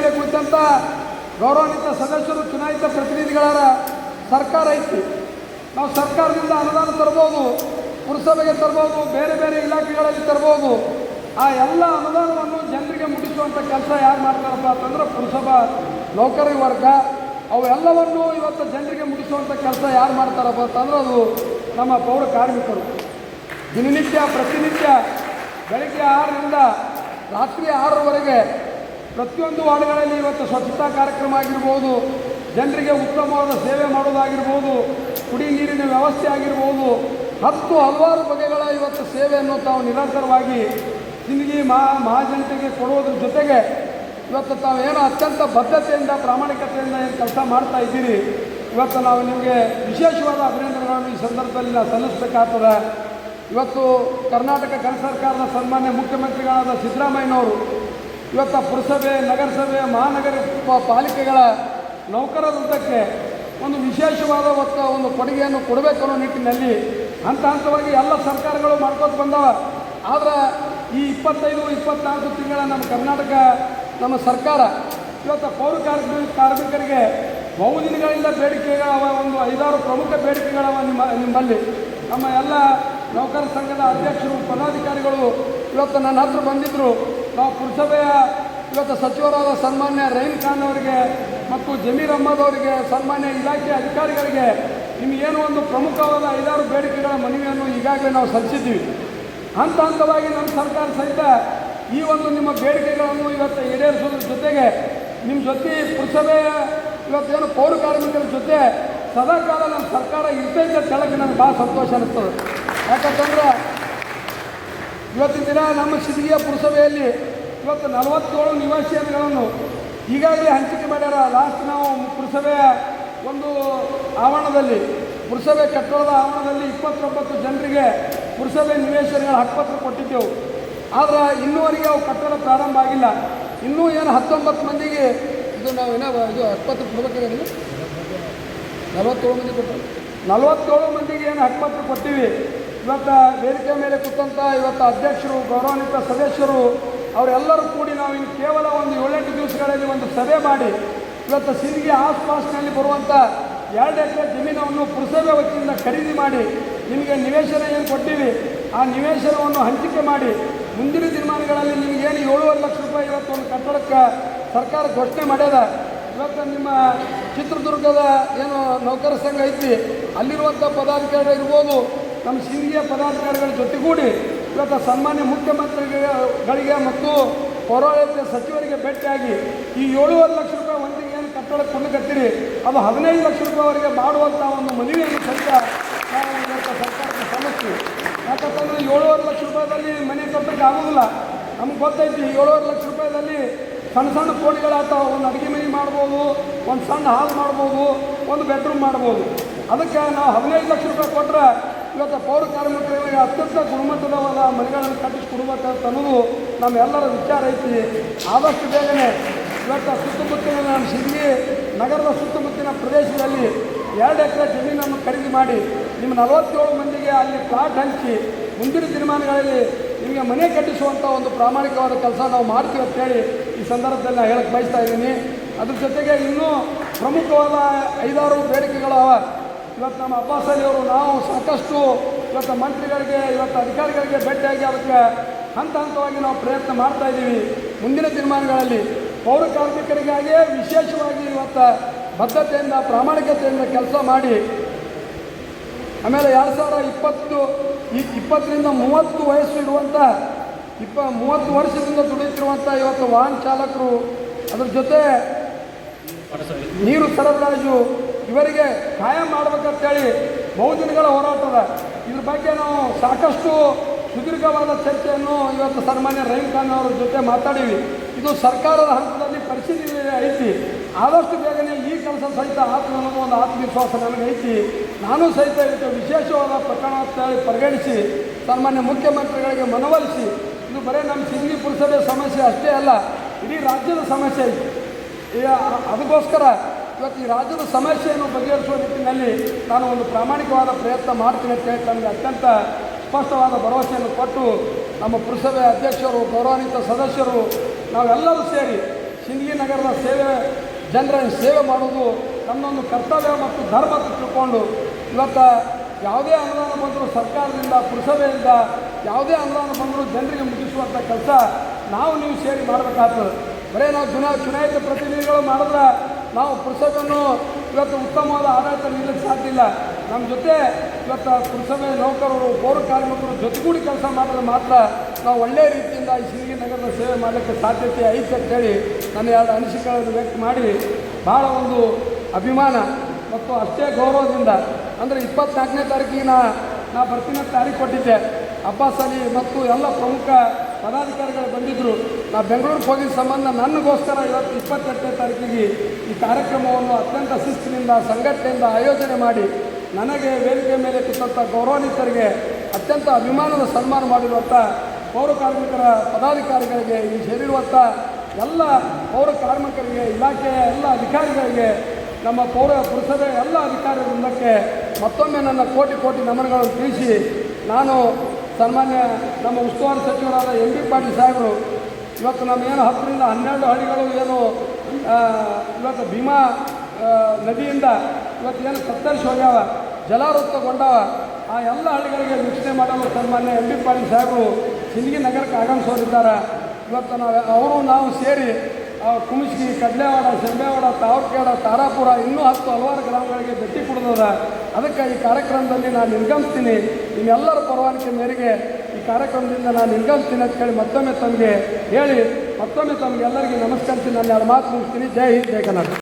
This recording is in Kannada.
ಮೇಲೆ ಕುಳಿತಂಥ ಗೌರವಾನ್ವಿತ ಸದಸ್ಯರು, ಚುನಾಯಿತ ಪ್ರತಿನಿಧಿಗಳ ಸರ್ಕಾರ ಐತಿ. ನಾವು ಸರ್ಕಾರದಿಂದ ಅನುದಾನ ತರ್ಬೋದು, ಪುರಸಭೆಗೆ ತರ್ಬೋದು, ಬೇರೆ ಬೇರೆ ಇಲಾಖೆಗಳಲ್ಲಿ ತರ್ಬೋದು. ಆ ಎಲ್ಲ ಅನುದಾನವನ್ನು ಜನರಿಗೆ ಮುಟ್ಟಿಸುವಂಥ ಕೆಲಸ ಯಾರು ಮಾಡ್ತಾರಪ್ಪ ಅಂತಂದ್ರೆ ಪುರಸಭಾ ನೌಕರಿ ವರ್ಗ. ಅವೆಲ್ಲವನ್ನು ಇವತ್ತು ಜನರಿಗೆ ಮುಟ್ಟಿಸುವಂಥ ಕೆಲಸ ಯಾರು ಮಾಡ್ತಾರಪ್ಪ ಅಂತಂದ್ರೆ ಅದು ನಮ್ಮ ಪೌರ ಕಾರ್ಮಿಕರು. ದಿನನಿತ್ಯ ಪ್ರತಿನಿತ್ಯ ಬೆಳಗ್ಗೆ 6ರಿಂದ ರಾತ್ರಿ 6ರವರೆಗೆ ಪ್ರತಿಯೊಂದು ವಾರ್ಡ್ಗಳಲ್ಲಿ ಇವತ್ತು ಸ್ವಚ್ಛತಾ ಕಾರ್ಯಕ್ರಮ ಆಗಿರ್ಬೋದು, ಜನರಿಗೆ ಉತ್ತಮವಾದ ಸೇವೆ ಮಾಡೋದಾಗಿರ್ಬೋದು, ಕುಡಿ ನೀರಿನ ವ್ಯವಸ್ಥೆ ಆಗಿರ್ಬೋದು, ಹಲವಾರು ಬಗೆಗಳ ಇವತ್ತು ಸೇವೆಯನ್ನು ತಾವು ನಿರಂತರವಾಗಿ ಸಿಂದಗಿ ಮಹಾಜನತೆಗೆ ಕೊಡುವುದ್ರ ಜೊತೆಗೆ ಇವತ್ತು ತಾವೇನು ಅತ್ಯಂತ ಬದ್ಧತೆಯಿಂದ ಪ್ರಾಮಾಣಿಕತೆಯಿಂದ ಏನು ಕೆಲಸ ಮಾಡ್ತಾ ಇದ್ದೀರಿ. ಇವತ್ತು ನಾವು ನಿಮಗೆ ವಿಶೇಷವಾದ ಅಭಿನಂದನೆಗಳನ್ನು ಈ ಸಂದರ್ಭದಲ್ಲಿ ನಾವು ಸಲ್ಲಿಸಬೇಕಾಗ್ತದೆ. ಇವತ್ತು ಕರ್ನಾಟಕ ಸರ್ಕಾರದ ಸನ್ಮಾನ್ಯ ಮುಖ್ಯಮಂತ್ರಿಗಳಾದ ಸಿದ್ದರಾಮಯ್ಯನವರು ಇವತ್ತು ಪುರಸಭೆ, ನಗರಸಭೆ, ಮಹಾನಗರ ಪಾಲಿಕೆಗಳ ನೌಕರ ವೃಂದಕ್ಕೆ ಒಂದು ವಿಶೇಷವಾದ ಒಂದು ಕೊಡುಗೆಯನ್ನು ಕೊಡಬೇಕು ಅನ್ನೋ ನಿಟ್ಟಿನಲ್ಲಿ ಹಂತವಾಗಿ ಎಲ್ಲ ಸರ್ಕಾರಗಳು ಮಾಡ್ಕೊತ ಬಂದವ. ಆದರೆ ಈ 25-24 ತಿಂಗಳ ನಮ್ಮ ಸರ್ಕಾರ ಇವತ್ತು ಪೌರ ಕಾರ್ಮಿಕರಿಗೆ ಬಹುದಿನಗಳಿಂದ ಬೇಡಿಕೆಗಳವ, ಒಂದು 5-6 ಪ್ರಮುಖ ಬೇಡಿಕೆಗಳವ ನಿಮ್ಮಲ್ಲಿ. ನಮ್ಮ ಎಲ್ಲ ನೌಕರ ಸಂಘದ ಅಧ್ಯಕ್ಷರು, ಪದಾಧಿಕಾರಿಗಳು ಇವತ್ತು ನನ್ನ ಹತ್ರ ಬಂದಿದ್ದರು. ನಾವು ಪುರಸಭೆಯ ಇವತ್ತು ಸಚಿವರಾದ ಸನ್ಮಾನ್ಯ ರಹೀಂ ಖಾನ್ ಅವರಿಗೆ ಮತ್ತು ಜಮೀರ್ ಅಹ್ಮದ್ ಅವರಿಗೆ, ಸನ್ಮಾನ್ಯ ಇಲಾಖೆ ಅಧಿಕಾರಿಗಳಿಗೆ ನಿಮಗೇನು ಒಂದು ಪ್ರಮುಖವಾದ 5-6 ಬೇಡಿಕೆಗಳ ಮನವಿಯನ್ನು ಈಗಾಗಲೇ ನಾವು ಸಲ್ಲಿಸಿದ್ದೀವಿ. ಹಂತವಾಗಿ ನಮ್ಮ ಸರ್ಕಾರ ಸಹಿತ ಈ ಒಂದು ನಿಮ್ಮ ಬೇಡಿಕೆಗಳನ್ನು ಇವತ್ತು ಈಡೇರಿಸೋದ್ರ ಜೊತೆಗೆ ನಿಮ್ಮ ಜೊತೆ ಪುರಸಭೆಯ ಇವತ್ತೇನು ಪೌರ ಕಾರ್ಮಿಕರ ಜೊತೆ ಸದಾಕಾಲ ನಮ್ಮ ಸರ್ಕಾರ ಇರ್ತೈತೆ ಅಂತ ಹೇಳೋಕ್ಕೆ ನನಗೆ ಭಾಳ ಸಂತೋಷ ಅನ್ನಿಸ್ತದೆ. ಯಾಕಂತಂದ್ರೆ ಇವತ್ತಿನ ದಿನ ನಮ್ಮ ಸಿಂದಗಿಯ ಪುರಸಭೆಯಲ್ಲಿ ಇವತ್ತು 47 ನಿವಾಸಿಗಳನ್ನು ಈಗಾಗಲೇ ಹಂಚಿಕೆ ಮಾಡ್ಯಾರ. ಲಾಸ್ಟ್ ನಾವು ಪುರಸಭೆಯ ಒಂದು ಆವರಣದಲ್ಲಿ, ಪುರಸಭೆ ಕಟ್ಟಡದ ಆವರಣದಲ್ಲಿ 29 ಜನರಿಗೆ ಪುರಸಭೆ ನಿವೇಶನಗಳ ಹಕ್ಕುಪತ್ರ ಕೊಟ್ಟಿದ್ದೆವು. ಆದರೆ ಇನ್ನೂವರೆಗೆ ಅವು ಕಟ್ಟಡ ಪ್ರಾರಂಭ ಆಗಿಲ್ಲ. ಇನ್ನೂ ಏನು 19 ಮಂದಿಗೆ ಇದು ನಾವು ಇದು ಹಕ್ಕುಪತ್ರ ಕೊಡಬೇಕಾಗಿಲ್ಲ. 47 ಮಂದಿ ಕೊಟ್ಟರು. 47 ಮಂದಿಗೆ ಏನು ಹಕ್ಕುಪತ್ರ ಕೊಟ್ಟಿವಿ. ಇವತ್ತು ವೇದಿಕೆ ಮೇಲೆ ಕೂತಂಥ ಇವತ್ತು ಅಧ್ಯಕ್ಷರು, ಗೌರವಾನ್ವಿತ ಸದಸ್ಯರು ಅವರೆಲ್ಲರೂ ಕೂಡಿ ನಾವು ಇನ್ನು ಕೇವಲ ಒಂದು 7-8 ದಿವಸಗಳಲ್ಲಿ ಒಂದು ಸಭೆ ಮಾಡಿ ಇವತ್ತು ಸಿಂದಗಿ ಆಸ್ಪಾಸ್ನಲ್ಲಿ ಬರುವಂಥ 2 ಎಕರೆ ಜಮೀನನ್ನು ಪುರಸಭೆ ವತಿಯಿಂದ ಖರೀದಿ ಮಾಡಿ ನಿಮಗೆ ನಿವೇಶನ ಏನು ಕೊಟ್ಟಿವಿ ಆ ನಿವೇಶನವನ್ನು ಹಂಚಿಕೆ ಮಾಡಿ ಮುಂದಿನ ದಿನಮಾನಗಳಲ್ಲಿ ನಿಮಗೇನು 7.5 ಲಕ್ಷ ರೂಪಾಯಿ ಇವತ್ತು ಒಂದು ಕಟ್ಟಡಕ್ಕೆ ಸರ್ಕಾರ ಘೋಷಣೆ ಮಾಡ್ಯದ. ಇವತ್ತು ನಿಮ್ಮ ಚಿತ್ರದುರ್ಗದ ಏನು ನೌಕರ ಸಂಘ ಐತಿ ಅಲ್ಲಿರುವಂಥ ಪದಾಧಿಕಾರಿಗಳು ಇರ್ಬೋದು, ನಮ್ಮ ಸಿಂದಗಿಯ ಪದಾಧಿಕಾರಿಗಳ ಜೊತೆಗೂಡಿ ಇವತ್ತು ಸನ್ಮಾನ್ಯ ಮುಖ್ಯಮಂತ್ರಿಗಳಿಗೆ ಮತ್ತು ಪೌರಾಡಳಿತ ಸಚಿವರಿಗೆ ಭೇಟಿಯಾಗಿ ಈ 7.5 ಲಕ್ಷ ರೂಪಾಯಿ ಒಂದಿಗೆ ಏನು ಕಟ್ಟಡ ಕೊಂಡುಕತ್ತೀರಿ ಅದು 15 ಲಕ್ಷ ರೂಪಾಯಿವರೆಗೆ ಮಾಡುವಂಥ ಒಂದು ಮನವಿಯನ್ನು ಸಹಿತ ನಾವು ಇವತ್ತು ಸರ್ಕಾರಕ್ಕೆ ಸಲ್ಲಿಸ್ತೀವಿ. ಯಾಕಂತಂದರೆ 7.5 ಲಕ್ಷ ರೂಪಾಯಿದಲ್ಲಿ ಮನೆ ಕಟ್ಟಕ್ಕೆ ಆಗೋದಿಲ್ಲ. ನಮ್ಗೆ ಗೊತ್ತೈತಿ 7.5 ಲಕ್ಷ ರೂಪಾಯಿದಲ್ಲಿ ಸಣ್ಣ ಕೋಣೆಗಳಾಗ್ತಾವೆ. ಒಂದು ಅಡುಗೆ ಮನೆ ಮಾಡ್ಬೋದು, ಒಂದು ಸಣ್ಣ ಹಾಲ್ ಮಾಡ್ಬೋದು, ಒಂದು ಬೆಡ್ರೂಮ್ ಮಾಡ್ಬೋದು. ಅದಕ್ಕೆ ನಾವು 15 ಲಕ್ಷ ರೂಪಾಯಿ ಕೊಟ್ಟರೆ ಇವತ್ತು ಪೌರ ಕಾರ್ಮಿಕರಿಗೆ ಅತ್ಯಂತ ಗುಣಮಟ್ಟದವಾದ ಮನೆಗಳನ್ನು ಕಟ್ಟಿಸಿಕೊಡ್ಬೇಕಂತ ಅನ್ನೋದು ನಮ್ಮೆಲ್ಲರ ವಿಚಾರ ಐತಿ. ಆದಷ್ಟು ಬೇಗನೆ ಇವತ್ತು ಸುತ್ತಮುತ್ತಲಿನ ನಮ್ಮ ಸಿಂದಗಿ ನಗರದ ಸುತ್ತಮುತ್ತಲಿನ ಪ್ರದೇಶದಲ್ಲಿ 2 ಎಕರೆ ಜಮೀನನ್ನು ಖರೀದಿ ಮಾಡಿ ನಿಮ್ಮ 47 ಮಂದಿಗೆ ಅಲ್ಲಿ ಪ್ಲಾಟ್ ಹಂಚಿ ಮುಂದಿನ ದಿನಮಾನಗಳಲ್ಲಿ ನಿಮಗೆ ಮನೆ ಕಟ್ಟಿಸುವಂಥ ಒಂದು ಪ್ರಾಮಾಣಿಕವಾದ ಕೆಲಸ ನಾವು ಮಾಡ್ತೀವಿ ಅಂತೇಳಿ ಈ ಸಂದರ್ಭದಲ್ಲಿ ನಾನು ಹೇಳಕ್ಕೆ ಬಯಸ್ತಾ ಇದ್ದೀನಿ. ಅದ್ರ ಜೊತೆಗೆ ಇನ್ನೂ ಪ್ರಮುಖವಾದ 5-6 ಬೇಡಿಕೆಗಳವ. ಇವತ್ತು ನಮ್ಮ ಅಬ್ಬಾಸ್ ಅಲಿ ಅವರು ನಾವು ಸಾಕಷ್ಟು ಇವತ್ತು ಮಂತ್ರಿಗಳಿಗೆ, ಇವತ್ತು ಅಧಿಕಾರಿಗಳಿಗೆ ಭೇಟಿಯಾಗಿ ಅದಕ್ಕೆ ಹಂತವಾಗಿ ನಾವು ಪ್ರಯತ್ನ ಮಾಡ್ತಾಯಿದ್ದೀವಿ. ಮುಂದಿನ ದಿನಮಾನಗಳಲ್ಲಿ ಪೌರ ಕಾರ್ಮಿಕರಿಗಾಗಿಯೇ ವಿಶೇಷವಾಗಿ ಇವತ್ತು ಬದ್ಧತೆಯಿಂದ ಪ್ರಾಮಾಣಿಕತೆಯಿಂದ ಕೆಲಸ ಮಾಡಿ ಆಮೇಲೆ 2020ರಿಂದ 30 ವಯಸ್ಸು ಇರುವಂಥ 30 ವರ್ಷದಿಂದ ದುಡಿಯುತ್ತಿರುವಂಥ ಇವತ್ತು ವಾಹನ ಚಾಲಕರು, ಅದ್ರ ಜೊತೆ ನೀರು ಸರಬರಾಜು ಇವರಿಗೆ ಕಾಯಂ ಮಾಡಬೇಕಂತೇಳಿ ಬಹುದಿನಗಳ ಹೋರಾಟದ. ಇದ್ರ ಬಗ್ಗೆ ನಾವು ಸಾಕಷ್ಟು ಸುದೀರ್ಘವಾದ ಚರ್ಚೆಯನ್ನು ಇವತ್ತು ಸನ್ಮಾನ್ಯ ರಹೀಂ ಖಾನ್ ಅವರ ಜೊತೆ ಮಾತಾಡೀವಿ. ಇದು ಸರ್ಕಾರದ ಹಂತದಲ್ಲಿ ಪರಿಶೀಲನೆ ಐತಿ. ಆದಷ್ಟು ಬೇಗನೆ ಈ ಕೆಲಸ ಸಹಿತ ಅನ್ನೋದು ಒಂದು ಆತ್ಮವಿಶ್ವಾಸ ನನಗೆ ಐತಿ. ನಾನು ಸಹಿತ ಇದಕ್ಕೆ ವಿಶೇಷವಾದ ಪ್ರಕರಣ ಅಂತೇಳಿ ಪರಿಗಣಿಸಿ ಸನ್ಮಾನ್ಯ ಮುಖ್ಯಮಂತ್ರಿಗಳಿಗೆ ಮನವೊಲಿಸಿ, ಇದು ಬರೀ ನಮ್ಮ ಸಿಂದಗಿ ಪುರಸಭೆ ಸಮಸ್ಯೆ ಅಷ್ಟೇ ಅಲ್ಲ, ಇಡೀ ರಾಜ್ಯದ ಸಮಸ್ಯೆ ಐತಿ. ಅದಕ್ಕೋಸ್ಕರ ಇವತ್ತು ಈ ರಾಜ್ಯದ ಸಮಸ್ಯೆಯನ್ನು ಬಗೆಹರಿಸುವ ನಿಟ್ಟಿನಲ್ಲಿ ನಾನು ಒಂದು ಪ್ರಾಮಾಣಿಕವಾದ ಪ್ರಯತ್ನ ಮಾಡ್ತೀನಿ ಅಂತ ಹೇಳಿ ನನಗೆ ಅತ್ಯಂತ ಸ್ಪಷ್ಟವಾದ ಭರವಸೆಯನ್ನು ಕೊಟ್ಟು ನಮ್ಮ ಪುರಸಭೆ ಅಧ್ಯಕ್ಷರು, ಗೌರವಾನ್ವಿತ ಸದಸ್ಯರು ನಾವೆಲ್ಲರೂ ಸೇರಿ ಸಿಂದಗಿ ನಗರ ನಗರದ ಜನರ ಸೇವೆ ಮಾಡೋದು ನನ್ನೊಂದು ಕರ್ತವ್ಯ ಮತ್ತು ಧರ್ಮ ಅಂತ ತಿಳ್ಕೊಂಡು ಇವತ್ತು ಯಾವುದೇ ಅನುದಾನ ಬಂದರೂ ಸರ್ಕಾರದಿಂದ ಪುರಸಭೆಯಿಂದ ಯಾವುದೇ ಅನುದಾನ ಬಂದರೂ ಜನರಿಗೆ ಮುಗಿಸುವಂಥ ಕೆಲಸ ನೀವು ಸೇರಿ ಮಾಡಬೇಕಾಗ್ತದೆ. ಬರೀ ನಾವು ಚುನಾಯಿತ ಪ್ರತಿನಿಧಿಗಳು ಮಾಡಿದ್ರೆ ನಾವು ಪುರಸಭೆಯನ್ನು ಇವತ್ತು ಉತ್ತಮವಾದ ಆಡಳಿತ ನೀಡಲಿಕ್ಕೆ ಸಾಧ್ಯ ಇಲ್ಲ. ನಮ್ಮ ಜೊತೆ ಇವತ್ತು ಪುರಸಭೆ ನೌಕರರು ಪೌರ ಕಾರ್ಮಿಕರು ಜೊತೆಗೂಡಿ ಕೆಲಸ ಮಾಡಿದ್ರೆ ಮಾತ್ರ ನಾವು ಒಳ್ಳೆಯ ರೀತಿಯಿಂದ ಈ ಸಿಂದಗಿ ನಗರದ ಸೇವೆ ಮಾಡಲಿಕ್ಕೆ ಸಾಧ್ಯತೆ ಐತೆ ಅಂತೇಳಿ ನನ್ನ ಎರಡು ಅನಿಸಿಕೆಗಳನ್ನು ವ್ಯಕ್ತ ಮಾಡಿ ಭಾಳ ಒಂದು ಅಭಿಮಾನ ಮತ್ತು ಅಷ್ಟೇ ಗೌರವದಿಂದ ಅಂದರೆ 24ನೇ ತಾರೀಕಿಗೆ ನಾ ಬರ್ತೀನಿ ತಾರೀಕು ಕೊಟ್ಟಿದ್ದೆ. ಅಬ್ಬಾಸ್ ಅಲಿ ಮತ್ತು ಎಲ್ಲ ಪ್ರಮುಖ ಪದಾಧಿಕಾರಿಗಳು ಬಂದಿದ್ದರು. ನಾ ಬೆಂಗಳೂರಿಗೆ ಹೋಗಿದ್ದ ಸಂಬಂಧ ನನಗೋಸ್ಕರ ಇವತ್ತು 28ನೇ ತಾರೀಕಿಗೆ ಈ ಕಾರ್ಯಕ್ರಮವನ್ನು ಅತ್ಯಂತ ಶಿಸ್ತಿನಿಂದ ಸಂಘಟನೆಯಿಂದ ಆಯೋಜನೆ ಮಾಡಿ ನನಗೆ ವೇದಿಕೆ ಮೇಲೆ ಕೂತಂಥ ಗೌರವಾನ್ವಿತರಿಗೆ ಅತ್ಯಂತ ಅಭಿಮಾನದ ಸನ್ಮಾನ ಮಾಡಿರುವಂಥ ಪೌರ ಕಾರ್ಮಿಕರ ಪದಾಧಿಕಾರಿಗಳಿಗೆ ಇಲ್ಲಿ ಸೇರಿರುವಂಥ ಎಲ್ಲ ಪೌರ ಕಾರ್ಮಿಕರಿಗೆ ಇಲಾಖೆಯ ಎಲ್ಲ ಅಧಿಕಾರಿಗಳಿಗೆ ನಮ್ಮ ಪುರಸಭೆ ಎಲ್ಲ ಅಧಿಕಾರಿ ವೃಂದಕ್ಕೆ ಮತ್ತೊಮ್ಮೆ ನನ್ನ ಕೋಟಿ ನಮನಗಳನ್ನು ತಿಳಿಸಿ ನಾನು ಸನ್ಮಾನ್ಯ ನಮ್ಮ ಉಸ್ತುವಾರಿ ಸಚಿವರಾದ ಎಂ ಬಿ ಪಾಟೀಲ್ ಸಾಹೇಬರು ಇವತ್ತು ನಮ್ಮೇನು 10ರಿಂದ 12 ಹಳ್ಳಿಗಳು ಏನು ಇವತ್ತು ಭೀಮಾ ನದಿಯಿಂದ ಇವತ್ತು ಏನು ತತ್ತರಿಸಿ ಹೋಗ್ಯಾವ ಜಲಾವೃತಗೊಂಡಾವ ಆ ಎಲ್ಲ ಹಳ್ಳಿಗಳಿಗೆ ವೀಕ್ಷಣೆ ಮಾಡಲು ಸನ್ಮಾನ್ಯ ಎಂ ಬಿ ಪಾಟೀಲ್ ಸಾಹೇಬರು ಸಿಂದಗಿ ನಗರಕ್ಕೆ ಆಗಮಿಸೋರಿದ್ದಾರೆ. ಇವತ್ತು ನಾವು ಸೇರಿ ಕುಮಿಸ್ಗಿ, ಕಡ್ಲೆವಾಡ, ಸೆಂಬೇವಾಡ, ತಾವರ್ಕೇಡ, ತಾರಾಪುರ ಇನ್ನೂ ಹಲವಾರು ಗ್ರಾಮಗಳಿಗೆ ಭೇಟಿ ಕೊಡೋದ. ಅದಕ್ಕೆ ಈ ಕಾರ್ಯಕ್ರಮದಲ್ಲಿ ನಾನು ನಿರ್ಗಮಿಸ್ತೀನಿ. ನಿಮ್ಮೆಲ್ಲರ ಪರವಾನಿಕೆ ಮೇರೆಗೆ ಈ ಕಾರ್ಯಕ್ರಮದಿಂದ ನಾನು ನಿರ್ಗಮಿಸ್ತೀನಿ ಅಂತ ಹೇಳಿ ಮತ್ತೊಮ್ಮೆ ತಮಗೆಲ್ಲರಿಗೆ ನಮಸ್ಕರಿಸಿ ನನ್ನ ಎರಡು ಮಾತು ಮುಗಿಸ್ತೀನಿ. ಜೈ ಹಿಂದ್, ಜೈ ಕರ್ನಾಟಕ.